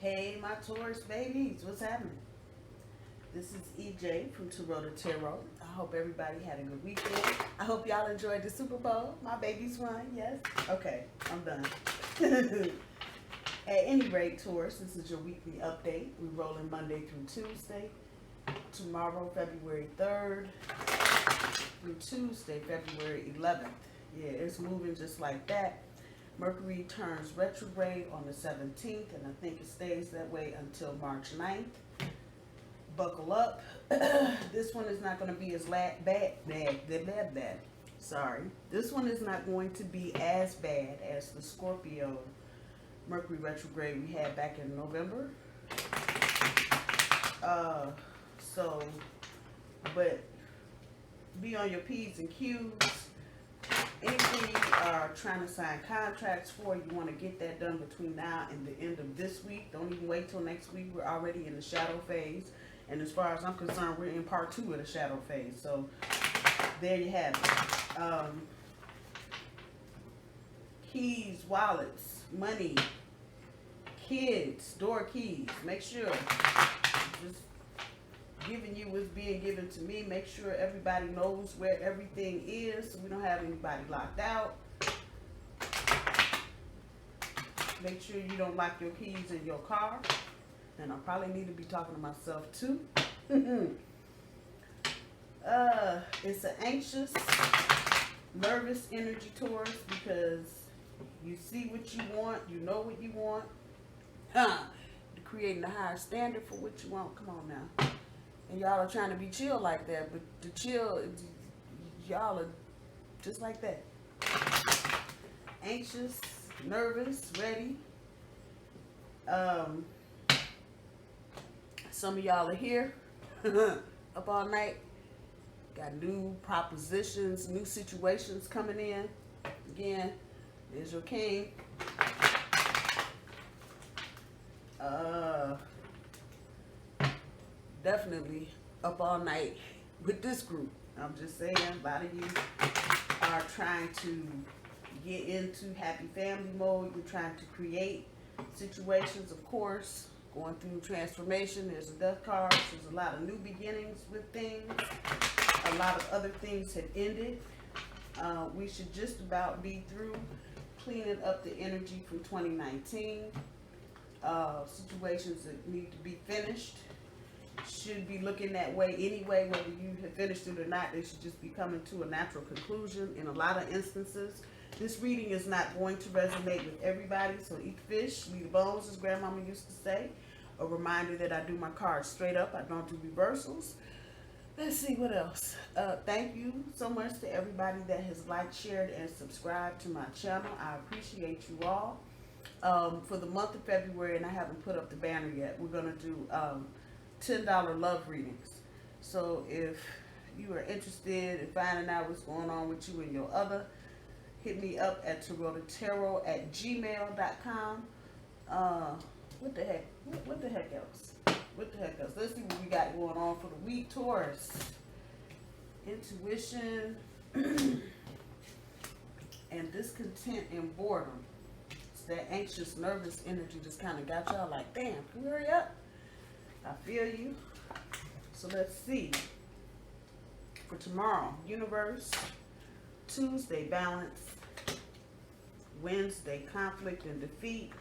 Hey, my Taurus babies, what's happening? This is EJ from Taurota Tarot. I hope everybody had a good weekend. I hope y'all enjoyed the Super Bowl. My babies won, yes? Okay, I'm done. At any rate, Taurus, this is your weekly update. We're rolling Monday through Tuesday. Tomorrow, February 3rd, through Tuesday, February 11th. Yeah, it's moving just like that. Mercury turns retrograde on the 17th, and I think it stays that way until March 9th. Buckle up. This one is not going to be as bad. Sorry. This one is not going to be as bad as the Scorpio Mercury retrograde we had back in November. But be on your P's and Q's. Anything you are trying to sign contracts for, you want to get that done between now and the end of this week. Don't even wait till next week. We're already in the shadow phase. And as far as I'm concerned, we're in part 2 of the shadow phase. So there you have it. Keys, wallets, money, kids, door keys. Make sure, just giving you what's being given to me. Make sure everybody knows where everything is so we don't have anybody locked out. Make sure you don't lock your keys in your car. And I probably need to be talking to myself too. It's an anxious, nervous energy, Taurus, because you see what you want, you know what you want. Creating a higher standard for what you want. Come on now. And y'all are trying to be chill like that, but the chill, y'all are just like that. Anxious, nervous, ready. Some of y'all are here up all night. Got new propositions, new situations coming in. Again, there's your king. Definitely up all night with this group. I'm just saying, a lot of you are trying to get into happy family mode. You're trying to create situations, of course, going through transformation. There's a death card. There's a lot of new beginnings with things. A lot of other things have ended. We should just about be through cleaning up the energy from 2019. Situations that need to be finished should be looking that way anyway. Whether you have finished it or not, they should just be coming to a natural conclusion in a lot of instances. This reading is not going to resonate with everybody, so eat fish, leave the bones, as grandmama used to say. A reminder that I do my cards straight up. I don't do reversals. Let's see what else. Thank you so much to everybody that has liked, shared, and subscribed to my channel. I appreciate you all. For the month of February, and I haven't put up the banner yet, we're going to do $10 love readings. So if you are interested in finding out what's going on with you and your other, hit me up at tarotatarot@gmail.com. What the heck? What the heck else? What the heck else? Let's see what we got going on for the week, Taurus. Intuition and discontent and boredom. It's that anxious, nervous energy just kind of got y'all like, damn, can you hurry up? I feel you. So let's see. For tomorrow, universe. Tuesday, balance. Wednesday, conflict and defeat.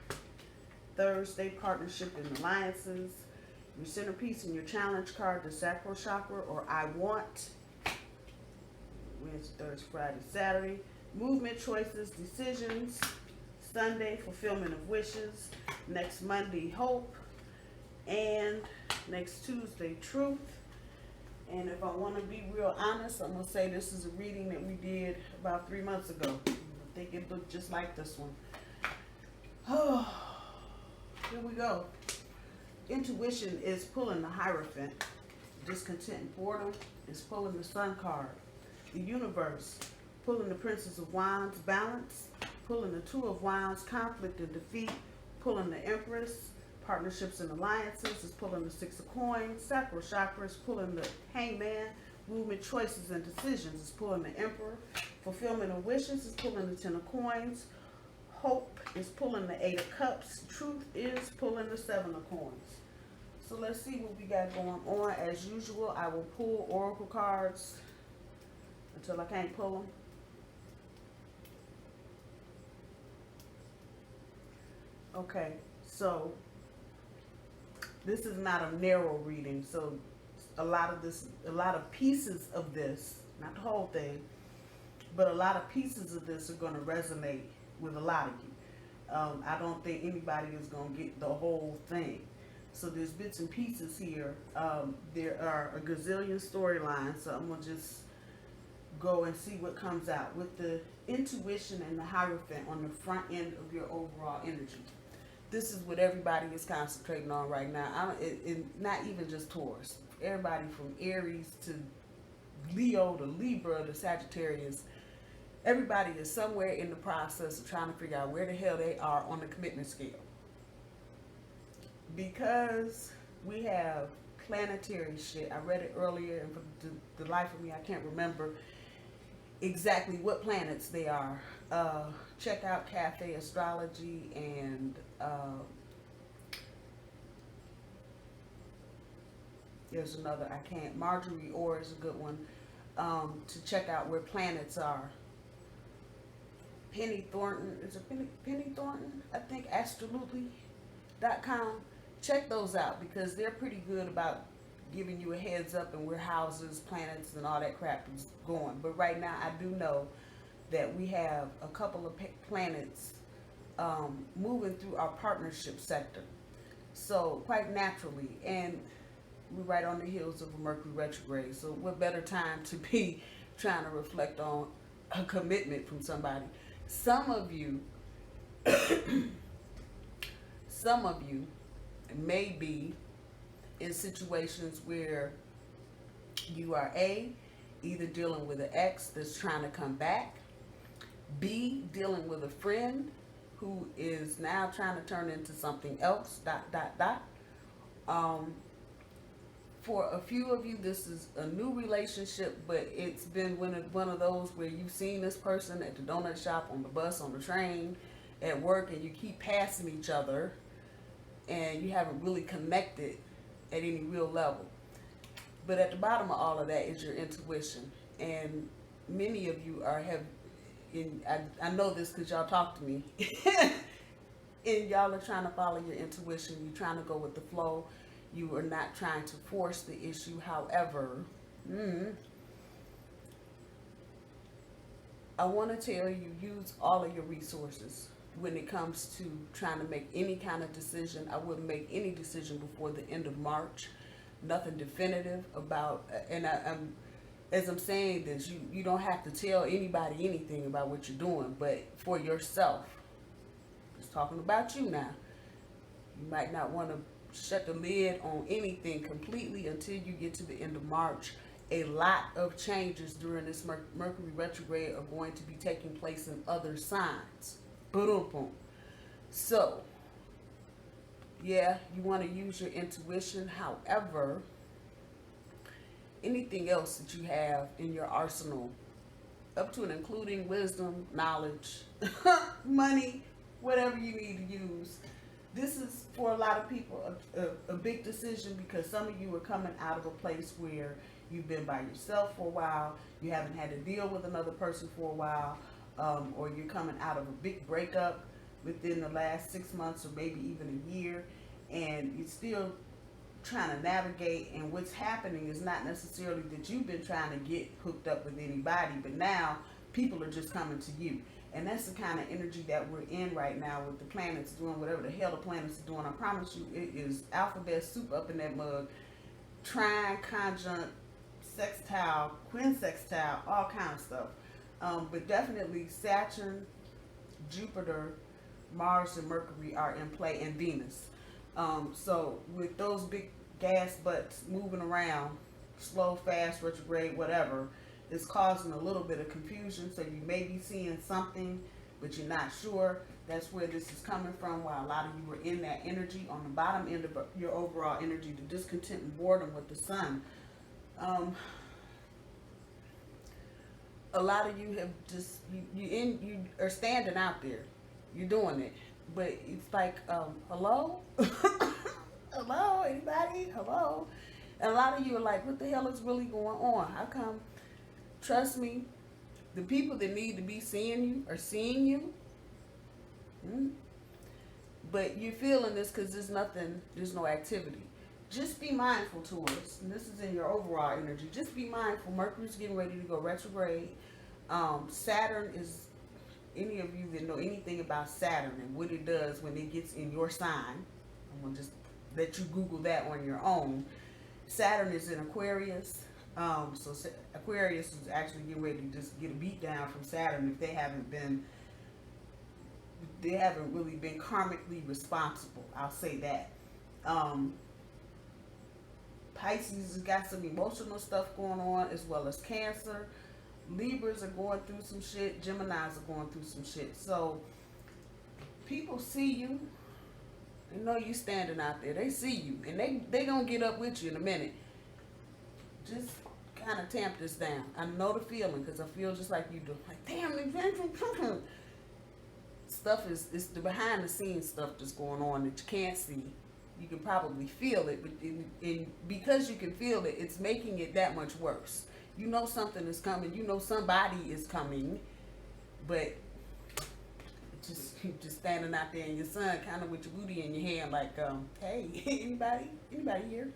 Thursday, partnership and alliances. Your centerpiece and your challenge card, the sacral chakra, or I want. Wednesday, Thursday, Friday, Saturday. Movement, choices, decisions. Sunday, fulfillment of wishes. Next Monday, hope. And next Tuesday, truth. And if I want to be real honest, I'm going to say this is a reading that we did about 3 months ago. I think it looked just like this one. Oh, here we go. Intuition is pulling the Hierophant. Discontent and boredom is pulling the Sun card. The universe, pulling the Princess of Wands, balance. Pulling the Two of Wands, conflict and defeat. Pulling the Empress. Partnerships and alliances is pulling the Six of Coins. Sacral chakra is pulling the Hangman. Movement, choices, and decisions is pulling the Emperor. Fulfillment of wishes is pulling the Ten of Coins. Hope is pulling the 8 of Cups. Truth is pulling the 7 of Coins. So let's see what we got going on. As usual, I will pull oracle cards until I can't pull them. Okay, so this is not a narrow reading. So a lot of pieces of this, not the whole thing, but a lot of pieces of this are going to resonate with a lot of you. I don't think anybody is going to get the whole thing. So there's bits and pieces here. There are a gazillion storylines, so I'm going to just go and see what comes out. With the intuition and the Hierophant on the front end of your overall energy. This is what everybody is concentrating on right now. Not even just Taurus. Everybody from Aries to Leo to Libra to Sagittarius. Everybody is somewhere in the process of trying to figure out where the hell they are on the commitment scale. Because we have planetary shit. I read it earlier, and for the life of me, I can't remember exactly what planets they are. Check out Cafe Astrology and there's another, I can't, Marjorie Orr is a good one to check out where planets are. Penny Thornton, is it Penny Thornton? I think astrolutely.com. Check those out because they're pretty good about giving you a heads up and where houses, planets, and all that crap is going. But right now, I do know that we have a couple of planets moving through our partnership sector. So quite naturally, and we're right on the heels of a Mercury retrograde. So what better time to be trying to reflect on a commitment from somebody? Some of you may be in situations where you are either dealing with an ex that's trying to come back, B, dealing with a friend who is now trying to turn into something else, ... For a few of you, this is a new relationship, but it's been one of those where you've seen this person at the donut shop, on the bus, on the train, at work, and you keep passing each other, and you haven't really connected at any real level. But at the bottom of all of that is your intuition, and many of you I know this because y'all talk to me, and y'all are trying to follow your intuition. You're trying to go with the flow. You are not trying to force the issue. However, I want to tell you, use all of your resources when it comes to trying to make any kind of decision. I wouldn't make any decision before the end of March. Nothing definitive about, and as I'm saying this, you don't have to tell anybody anything about what you're doing, but for yourself, just talking about you now, you might not want to shut the lid on anything completely until you get to the end of March. A lot of changes during this Mercury retrograde are going to be taking place in other signs. Boom. So, yeah, you want to use your intuition. However, anything else that you have in your arsenal, up to and including wisdom, knowledge, money, whatever you need to use. This is, for a lot of people, a big decision, because some of you are coming out of a place where you've been by yourself for a while, you haven't had to deal with another person for a while, or you're coming out of a big breakup within the last 6 months or maybe even a year, and you're still trying to navigate, and what's happening is not necessarily that you've been trying to get hooked up with anybody, but now people are just coming to you. And that's the kind of energy that we're in right now, with the planets doing whatever the hell the planets are doing. I promise you, it is alphabet soup up in that mug. Trine, conjunct, sextile, quinsextile, all kind of stuff. But definitely Saturn, Jupiter, Mars, and Mercury are in play, and Venus. So with those big gas butts moving around, slow, fast, retrograde, whatever, it's causing a little bit of confusion. So you may be seeing something, but you're not sure. That's where this is coming from, while a lot of you are in that energy. On the bottom end of your overall energy, the discontent and boredom with the sun. A lot of you have just, you are standing out there. You're doing it. But it's like, hello? Hello, anybody? Hello? And a lot of you are like, what the hell is really going on? How come? Trust me, the people that need to be seeing you are seeing you. But you're feeling this because there's no activity. Just be mindful, Taurus, and this is in your overall energy. Just be mindful. Mercury's getting ready to go retrograde. Saturn is, any of you that know anything about Saturn and what it does when it gets in your sign, I'm going to just let you Google that on your own. Saturn is in Aquarius. So Aquarius is actually getting ready to just get a beat down from Saturn if they haven't really been karmically responsible. I'll say that. Pisces has got some emotional stuff going on, as well as Cancer. Libras are going through some shit. Geminis are going through some shit. So people see you. They know you standing out there. They see you, and they gonna get up with you in a minute. Just kind of tamp this down. I know the feeling because I feel just like you do. Like, damn, stuff it's the behind the scenes stuff that's going on that you can't see. You can probably feel it, but because you can feel it, it's making it that much worse. You know something is coming. You know somebody is coming, but just standing out there in your sun, kind of with your booty in your hand, like, hey, anybody here?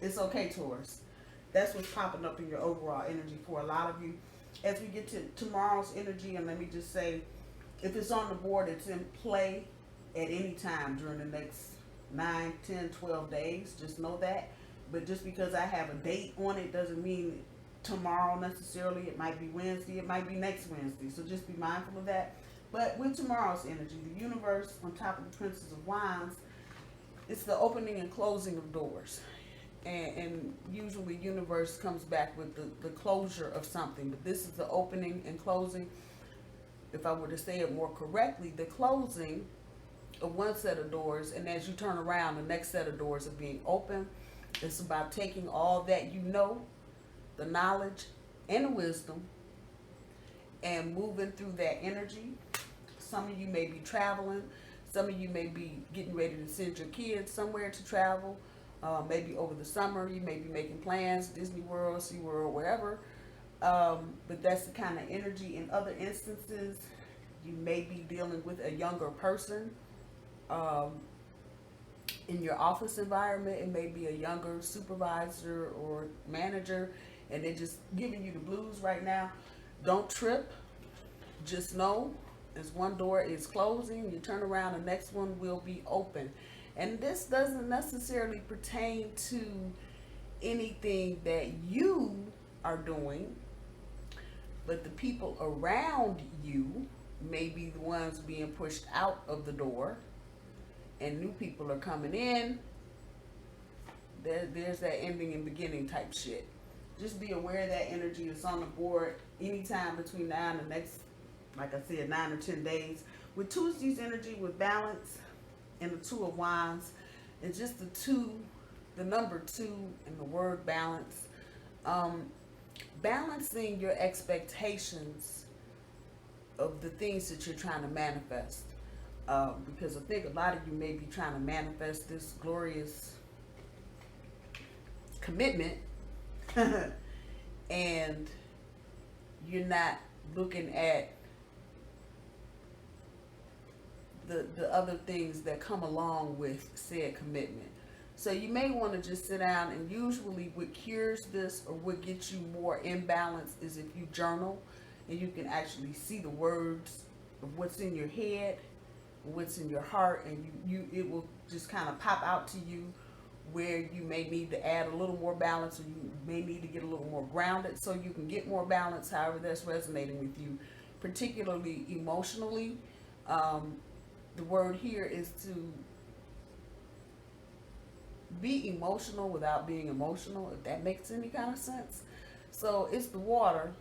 It's okay, Taurus. That's what's popping up in your overall energy for a lot of you. As we get to tomorrow's energy, and let me just say, if it's on the board, it's in play at any time during the next 9, 10, 12 days. Just know that. But just because I have a date on it doesn't mean tomorrow necessarily. It might be Wednesday. It might be next Wednesday. So just be mindful of that. But with tomorrow's energy, the universe on top of the Princess of Wands, it's the opening and closing of doors. And usually universe comes back with the closure of something. But this is the opening and closing. If I were to say it more correctly, the closing of one set of doors, and as you turn around, the next set of doors are being open. It's about taking all that you know, the knowledge and the wisdom, and moving through that energy. Some of you may be traveling. Some of you may be getting ready to send your kids somewhere to travel. Maybe over the summer, you may be making plans, Disney World, SeaWorld, wherever. But that's the kind of energy. In other instances, you may be dealing with a younger person. In your office environment, it may be a younger supervisor or manager, and they're just giving you the blues right now. Don't trip. Just know, as one door is closing, you turn around, the next one will be open. And this doesn't necessarily pertain to anything that you are doing, but the people around you may be the ones being pushed out of the door, and new people are coming in. There's that ending and beginning type shit. Just be aware of that energy is on the board anytime between now and the next, like I said, 9 or 10 days. With Tuesday's energy, with balance and the Two of Wands, and just the number 2 and the word balance. Balancing your expectations of the things that you're trying to manifest. Because I think a lot of you may be trying to manifest this glorious commitment and you're not looking at the other things that come along with said commitment. So you may want to just sit down, and usually what cures this or what gets you more in balance is if you journal and you can actually see the words of what's in your head, what's in your heart, and it will just kind of pop out to you where you may need to add a little more balance, or you may need to get a little more grounded so you can get more balance, however that's resonating with you, particularly emotionally. The word here is to be emotional without being emotional, if that makes any kind of sense. So it's the water,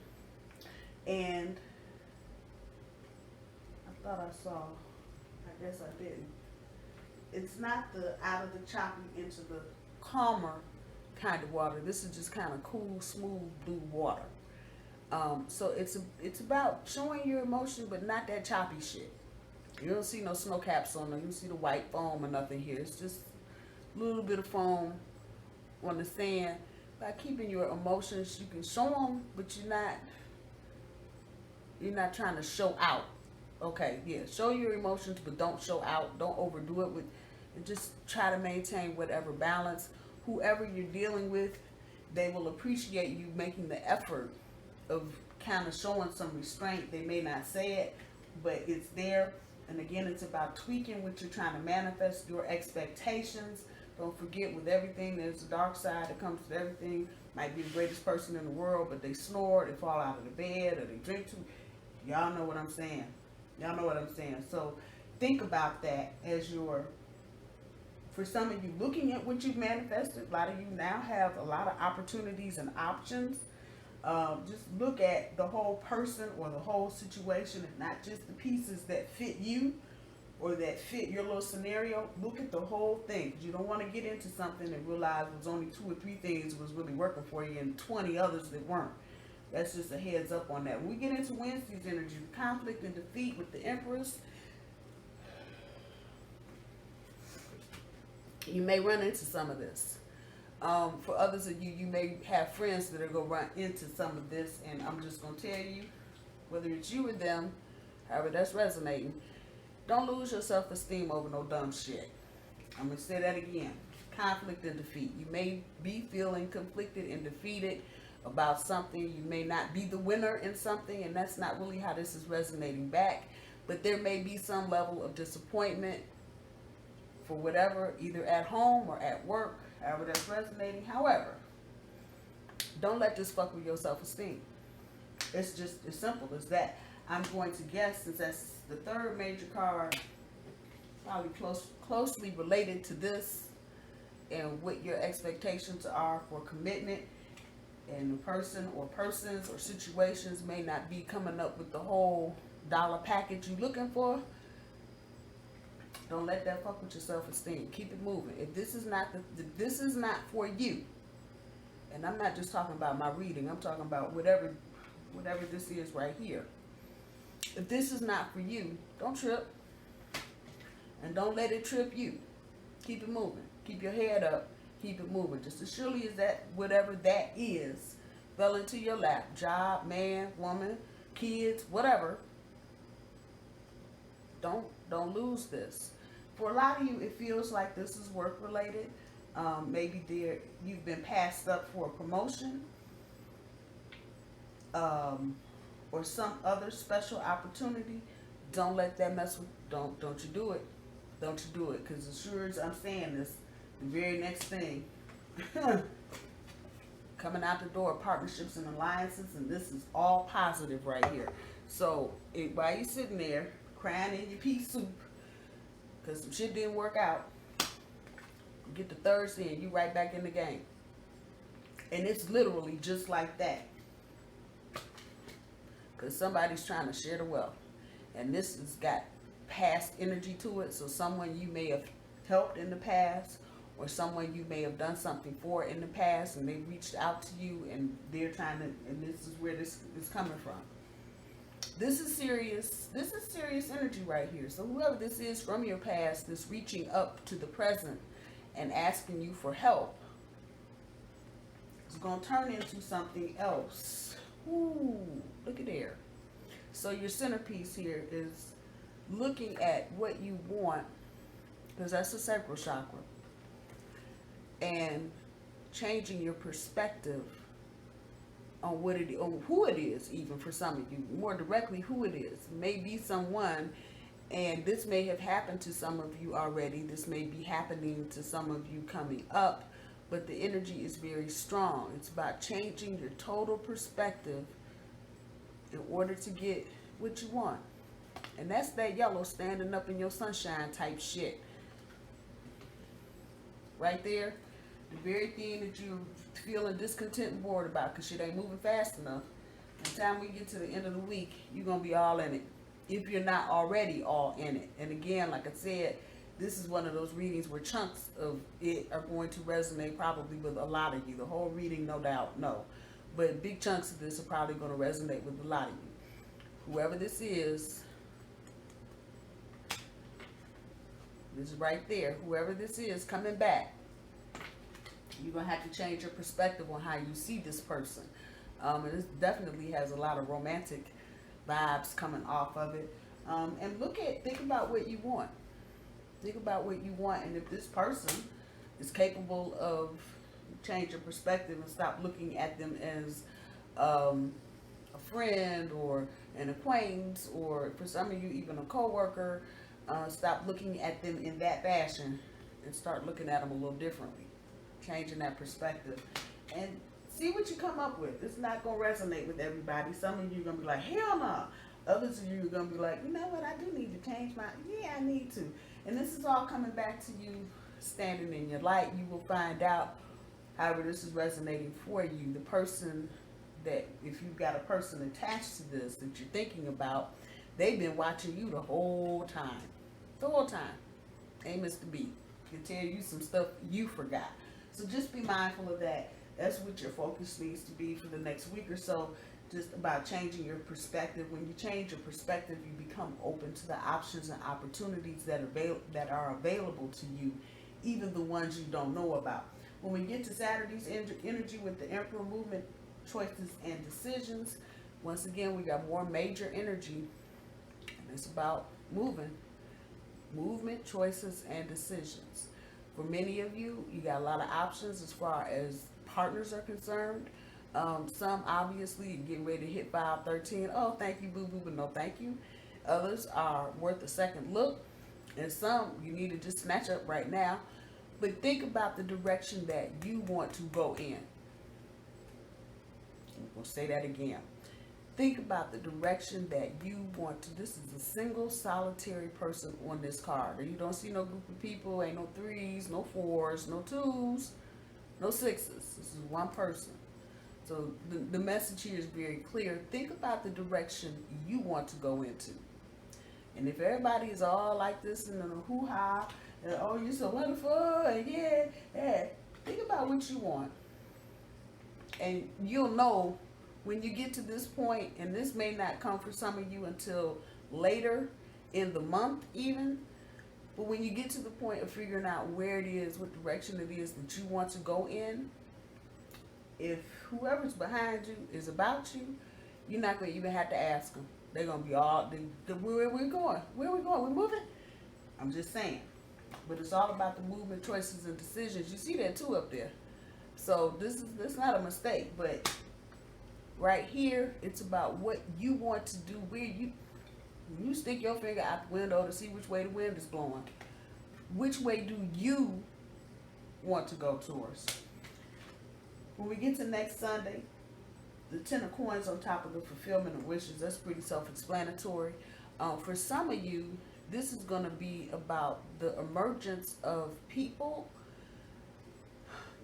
and I thought I saw, I guess I didn't. It's not the out of the choppy into the calmer kind of water. This is just kind of cool, smooth blue water. So it's about showing your emotion, but not that choppy shit. You don't see no snow caps on them. You don't see the white foam or nothing here. It's just a little bit of foam on the sand. By keeping your emotions, you can show them, but you're not trying to show out. Okay, yeah, show your emotions, but don't show out. Don't overdo it with, and just try to maintain whatever balance. Whoever you're dealing with, they will appreciate you making the effort of kind of showing some restraint. They may not say it, but it's there. And again, it's about tweaking what you're trying to manifest, your expectations. Don't forget, with everything, there's a dark side that comes with everything. Might be the greatest person in the world, but they snore, they fall out of the bed, or they drink too. Y'all know what I'm saying. Y'all know what I'm saying. So think about that as for some of you looking at what you've manifested. A lot of you now have a lot of opportunities and options. Just look at the whole person or the whole situation, and not just the pieces that fit you or that fit your little scenario. Look at the whole thing. You don't want to get into something and realize it was only 2 or 3 things that was really working for you and 20 others that weren't. That's just a heads up on that. When we get into Wednesday's energy, conflict and defeat with the Empress, you may run into some of this. For others of you, you may have friends that are going to run into some of this, and I'm just going to tell you, whether it's you or them, however that's resonating, don't lose your self-esteem over no dumb shit. I'm going to say that again. Conflict and defeat. You may be feeling conflicted and defeated about something. You may not be the winner in something, and that's not really how this is resonating back. But there may be some level of disappointment for whatever, either at home or at work, however that's resonating. However, don't let this fuck with your self-esteem. It's just as simple as that. I'm going to guess, since that's the third major card, probably closely related to this and what your expectations are for commitment, and the person or persons or situations may not be coming up with the whole dollar package you're looking for. Don't let that fuck with your self-esteem. Keep it moving. If this is not this is not for you, and I'm not just talking about my reading, I'm talking about whatever this is right here. If this is not for you, don't trip, and don't let it trip you. Keep it moving. Keep your head up. Keep it moving. Just as surely as that, whatever that is, fell into your lap, job, man, woman, kids, whatever, don't lose this. For a lot of you, it feels like this is work related. Maybe you've been passed up for a promotion, or some other special opportunity. Don't let that mess with. Don't you do it. Don't you do it. Because as sure as I'm saying this, the very next thing coming out the door, partnerships and alliances, and this is all positive right here. So while you're sitting there crying in your pea soup because some shit didn't work out, get to Thursday and you right back in the game. And it's literally just like that, because somebody's trying to share the wealth, and this has got past energy to it. So someone you may have helped in the past, or someone you may have done something for in the past, and they reached out to you, and they're trying to, and this is where this is coming from. This is serious. This is serious energy right here. So whoever this is from your past, this reaching up to the present and asking you for help, is going to turn into something else. Ooh, look at there. So your centerpiece here is looking at what you want, because that's the sacral chakra, and changing your perspective on on who it is. Even for some of you, more directly who it is. Maybe someone, and this may have happened to some of you already. This may be happening to some of you coming up, but the energy is very strong. It's about changing your total perspective in order to get what you want. And that's that yellow standing up in your sunshine type shit right there. The very thing that you're feeling discontent and bored about because shit ain't moving fast enough. By the time we get to the end of the week, you're going to be all in it, if you're not already all in it. And again, like I said, this is one of those readings where chunks of it are going to resonate probably with a lot of you. The whole reading, no doubt, no. But big chunks of this are probably going to resonate with a lot of you. Whoever this is, This is right there. Whoever this is coming back, you're going to have to change your perspective on how you see this person. And this definitely has a lot of romantic vibes coming off of it. And think about what you want. Think about what you want, and if this person is capable of changing perspective and stop looking at them as a friend or an acquaintance, or for some of you even a coworker, stop looking at them in that fashion and start looking at them a little differently. Changing that perspective and see what you come up with. It's not going to resonate with everybody. Some of you are going to be like, hell no. Others of you are going to be like, you know what, I do need to change yeah, I need to. And this is all coming back to you standing in your light. You will find out, however this is resonating for you, the person that, if you've got a person attached to this that you're thinking about, they've been watching you the whole time. The whole time. Hey, Mr. B, can tell you some stuff you forgot. So just be mindful of that. That's what your focus needs to be for the next week or so. Just about changing your perspective. When you change your perspective, you become open to the options and opportunities that are available to you, even the ones you don't know about. When we get to Saturday's energy with the Emperor movement, choices and decisions, once again, we got more major energy. And it's about movement, choices, and decisions. For many of you, you got a lot of options as far as partners are concerned. Some obviously getting ready to hit 513. Oh, thank you, boo-boo, but no thank you. Others are worth a second look. And some you need to just snatch up right now. But think about the direction that you want to go in. We'll say that again. Think about the direction that you want to. This is a single solitary person on this card. You don't see no group of people. Ain't no 3s, no 4s, no 2s, no 6s. This is one person. So the message here is very clear. Think about the direction you want to go into. And if everybody is all like this and in a hoo-ha, and oh, you're so wonderful, and yeah, think about what you want. And you'll know when you get to this point, and this may not come for some of you until later in the month even, but when you get to the point of figuring out where it is, what direction it is that you want to go in, if whoever's behind you is about you, you're not going to even have to ask them. They're going to be all, where we going? Where we going? We moving? I'm just saying. But it's all about the movement, choices, and decisions. You see that too up there. So this not a mistake, but right here, it's about what you want to do, where you stick your finger out the window to see which way the wind is blowing. Which way do you want to go towards? When we get to next Sunday, the 10 of coins on top of the fulfillment of wishes, that's pretty self-explanatory. For some of you, this is going to be about the emergence of people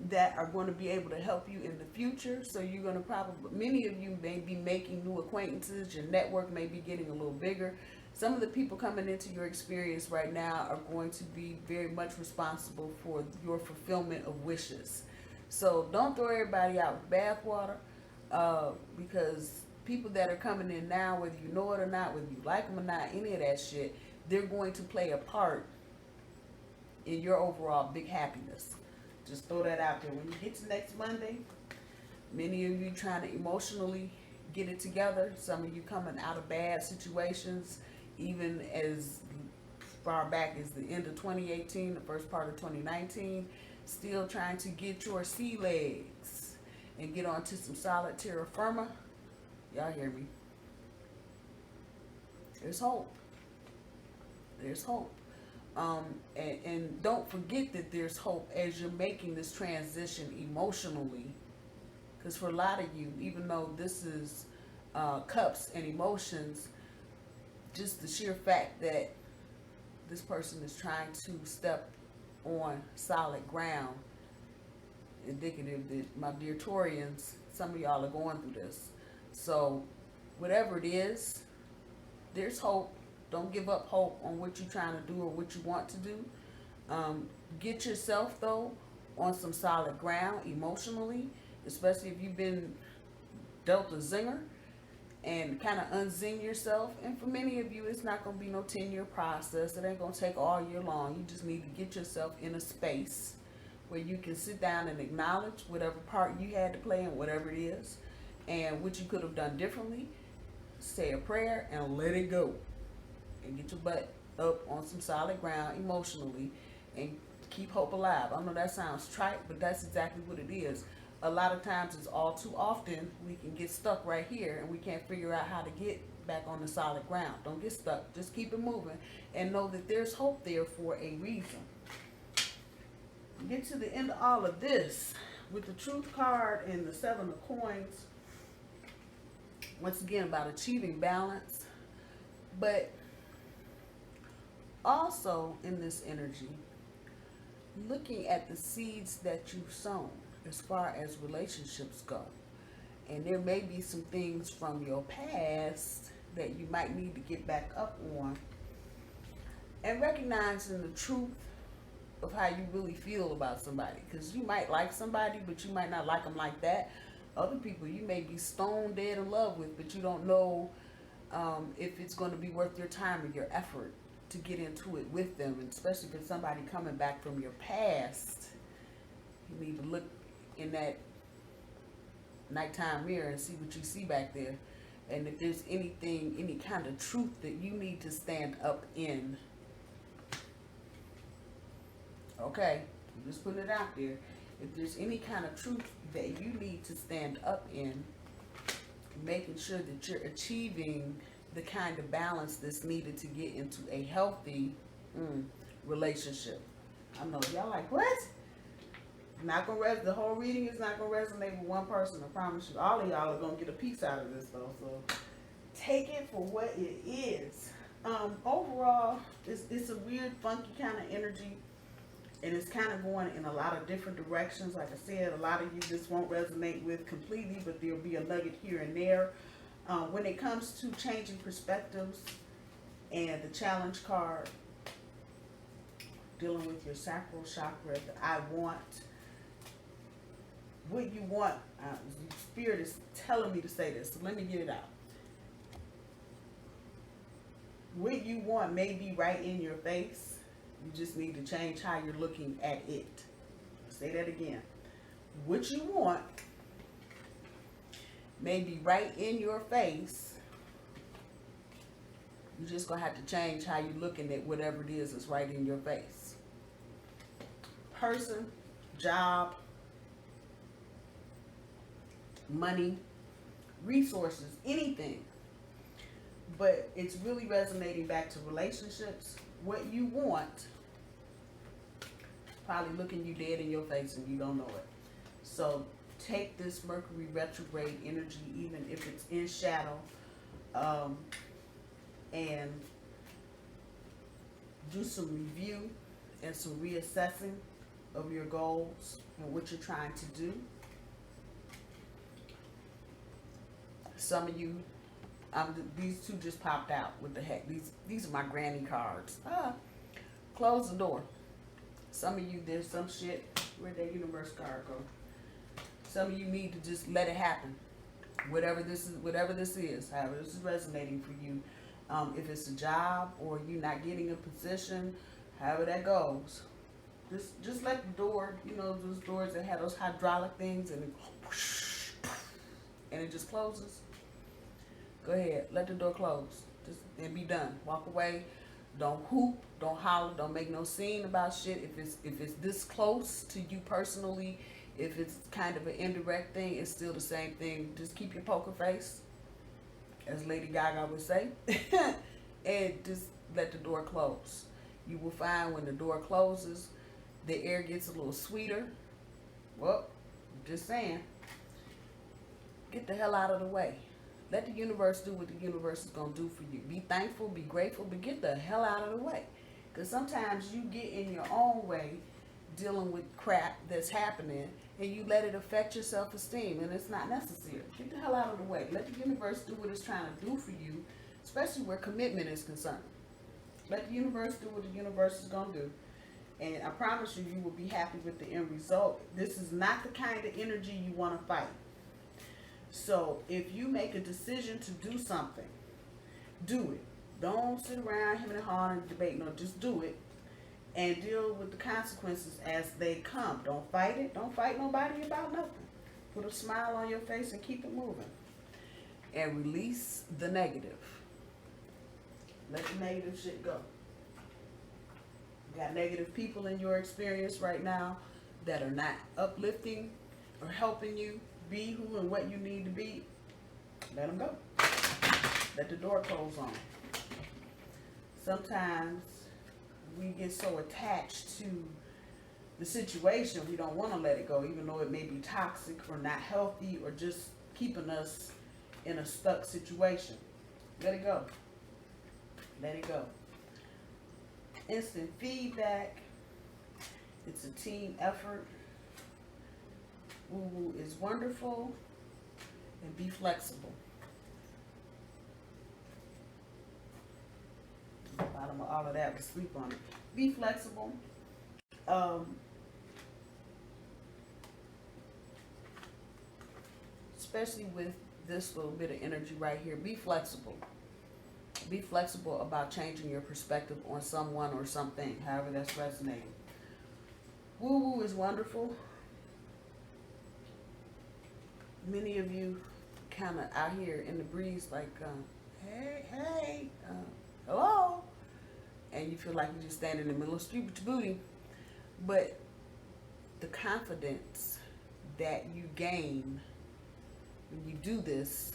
that are going to be able to help you in the future. So you're going to many of you may be making new acquaintances. Your network may be getting a little bigger. Some of the people coming into your experience right now are going to be very much responsible for your fulfillment of wishes. So don't throw everybody out with bathwater, because people that are coming in now, whether you know it or not, whether you like them or not, any of that shit, they're going to play a part in your overall big happiness. Just throw that out there. When you get to next Monday, many of you trying to emotionally get it together. Some of you coming out of bad situations, even as far back as the end of 2018, the first part of 2019, still trying to get your sea legs and get onto some solid terra firma. Y'all hear me? There's hope. There's hope. And don't forget that there's hope as you're making this transition emotionally. Because for a lot of you, even though this is cups and emotions, just the sheer fact that this person is trying to step on solid ground, indicative that, my dear Taurians, some of y'all are going through this. So whatever it is, there's hope. Don't give up hope on what you're trying to do or what you want to do. Get yourself, though, on some solid ground emotionally, especially if you've been dealt a zinger. and kind of unzing yourself. And for many of you, it's not going to be no 10-year process. It ain't going to take all year long. You just need to get yourself in a space where you can sit down and acknowledge whatever part you had to play in whatever it is, and what you could have done differently. Say a prayer and let it go, and get your butt up on some solid ground emotionally, and keep hope alive. I know that sounds trite, but that's exactly what it is. A lot of times, it's all too often we can get stuck right here and we can't figure out how to get back on the solid ground. Don't get stuck. Just keep it moving and know that there's hope there for a reason. Get to the end of all of this with the Truth card and the 7 of Coins. Once again, about achieving balance, but also in this energy, looking at the seeds that you've sown as far as relationships go. And there may be some things from your past that you might need to get back up on, and recognizing the truth of how you really feel about somebody, because you might like somebody, but you might not like them like that. Other people you may be stone dead in love with, but you don't know if it's going to be worth your time or your effort to get into it with them. And especially if it's somebody coming back from your past, you need to look in that nighttime mirror and see what you see back there, and if there's anything, any kind of truth that you need to stand up in. Okay, I'm just putting it out there. If there's any kind of truth that you need to stand up in, making sure that you're achieving the kind of balance that's needed to get into a healthy relationship. I know y'all like, what? Not gonna the whole reading is not gonna resonate with one person. I promise you. All of y'all are gonna get a piece out of this though. So take it for what it is. Overall, it's a weird, funky kind of energy, and it's kind of going in a lot of different directions. Like I said, a lot of you just won't resonate with completely, but there'll be a nugget here and there. When it comes to changing perspectives and the challenge card, dealing with your sacral chakra, I want what you want. Spirit is telling me to say this, so let me get it out. What you want may be right in your face. You just need to change how you're looking at it. I'll say that again. What you want may be right in your face. You're just going to have to change how you're looking at whatever it is that's right in your face. Person, job, money, resources, anything. But it's really resonating back to relationships. What you want probably looking you dead in your face and you don't know it. So take this Mercury retrograde energy, even if it's in shadow, and do some review and some reassessing of your goals and what you're trying to do. Some of you, these two just popped out. What the heck? These are my granny cards. Close the door. Some of you, there's some shit. Where'd that universe card go? Some of you need to just let it happen. Whatever this is, however this is resonating for you. If it's a job or you not getting a position, however that goes, just let the door, those doors that have those hydraulic things and it just closes. Go ahead, let the door close. And be done. Walk away. Don't hoop, don't holler, don't make no scene about shit. If it's this close to you personally, if it's kind of an indirect thing, it's still the same thing. Just keep your poker face, as Lady Gaga would say, and just let the door close. You will find when the door closes, the air gets a little sweeter. Well, just saying. Get the hell out of the way. Let the universe do what the universe is going to do for you. Be thankful, be grateful, but get the hell out of the way. Because sometimes you get in your own way dealing with crap that's happening and you let it affect your self-esteem, and it's not necessary. Get the hell out of the way. Let the universe do what it's trying to do for you, especially where commitment is concerned. Let the universe do what the universe is going to do. And I promise you, you will be happy with the end result. This is not the kind of energy you want to fight. So if you make a decision to do something, do it. Don't sit around hemming and hawing and debating. No, just do it and deal with the consequences as they come. Don't fight it. Don't fight nobody about nothing. Put a smile on your face and keep it moving. And release the negative. Let the negative shit go. You got negative people in your experience right now that are not uplifting or helping you be who and what you need to be. Let them go. Let the door close on. Sometimes we get so attached to the situation we don't want to let it go, even though it may be toxic or not healthy or just keeping us in a stuck situation. Let it go. Let it go. Instant feedback. It's a team effort. Woo-woo is wonderful. And be flexible. The bottom of all of that was sleep on it. Be flexible. Especially with this little bit of energy right here. Be flexible. Be flexible about changing your perspective on someone or something, however that's resonating. Woo-woo is wonderful. Many of you kind of out here in the breeze like, hey, hello. And you feel like you're just standing in the middle of the street with your booty. But the confidence that you gain when you do this,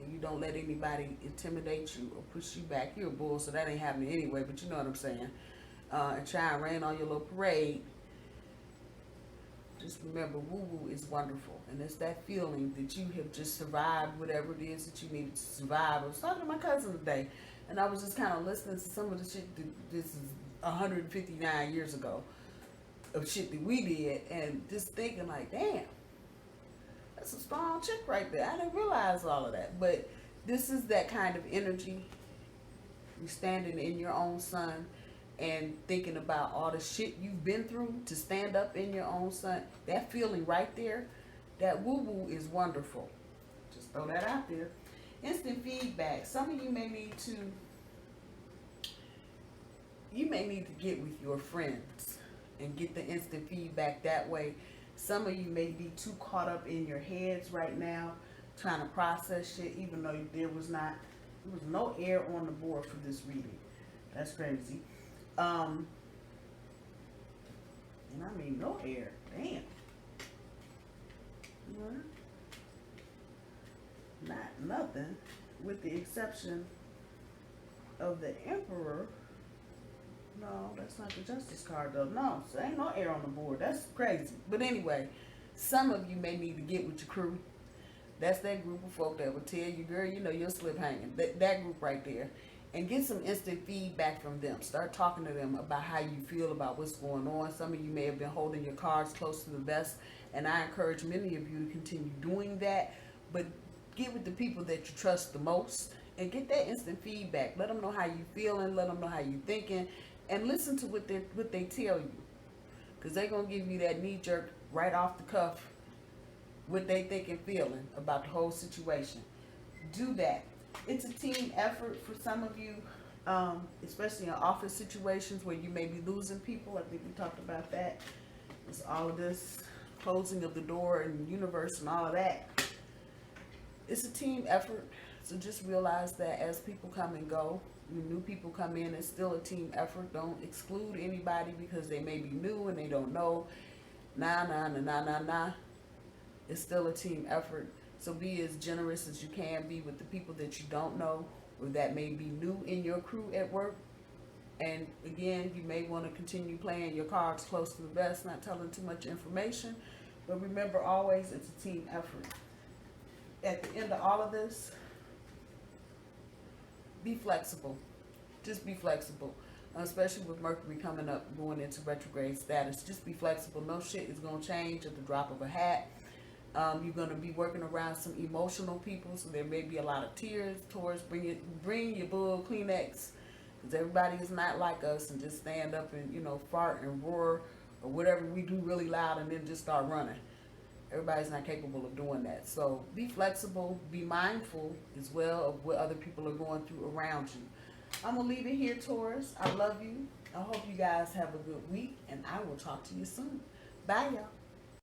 and you don't let anybody intimidate you or push you back. You're a bull, so that ain't happening anyway, but you know what I'm saying. And try and rain on your little parade. Just remember, woo-woo is wonderful. And it's that feeling that you have just survived whatever it is that you needed to survive. I was talking to my cousin today, and I was just kind of listening to some of the shit that this is 159 years ago of shit that we did, and just thinking like, damn, that's a strong chick right there. I didn't realize all of that. But this is that kind of energy. You're standing in your own sun and thinking about all the shit you've been through to stand up in your own sun. That feeling right there, that woo-woo is wonderful. Just throw that out there. Instant feedback. Some of you may need to get with your friends and get the instant feedback that way. Some of you may be too caught up in your heads right now trying to process shit, even though there was no air on the board for this reading. That's crazy. And I mean no air. Damn. Not nothing, with the exception of the Emperor. No, that's not the Justice card though. No, so ain't no air on the board. That's crazy. But anyway, some of you may need to get with your crew. That's that group of folk that will tell you, girl, you know, you'll slip hanging. That group right there. And get some instant feedback from them. Start talking to them about how you feel about what's going on. Some of you may have been holding your cards close to the vest, and I encourage many of you to continue doing that. But get with the people that you trust the most and get that instant feedback. Let them know how you feeling. Let them know how you thinking. And listen to what they tell you. Because they're going to give you that knee jerk right off the cuff what they think and feeling about the whole situation. Do that. It's a team effort for some of you, especially in office situations where you may be losing people. I think we talked about that. It's all of this closing of the door and the universe and all of that. It's a team effort. So just realize that as people come and go, when new people come in, it's still a team effort. Don't exclude anybody because they may be new and they don't know. Nah. It's still a team effort. So be as generous as you can be with the people that you don't know or that may be new in your crew at work. And again, you may want to continue playing your cards close to the vest, not telling too much information. But remember always, it's a team effort. At the end of all of this, be flexible. Just be flexible. Especially with Mercury coming up, going into retrograde status. Just be flexible. No shit is going to change at the drop of a hat. You're going to be working around some emotional people, so there may be a lot of tears. Taurus, bring your bull Kleenex, because everybody is not like us and just stand up and, fart and roar or whatever we do really loud and then just start running. Everybody's not capable of doing that. So be flexible, be mindful as well of what other people are going through around you. I'm going to leave it here, Taurus. I love you. I hope you guys have a good week, and I will talk to you soon. Bye, y'all.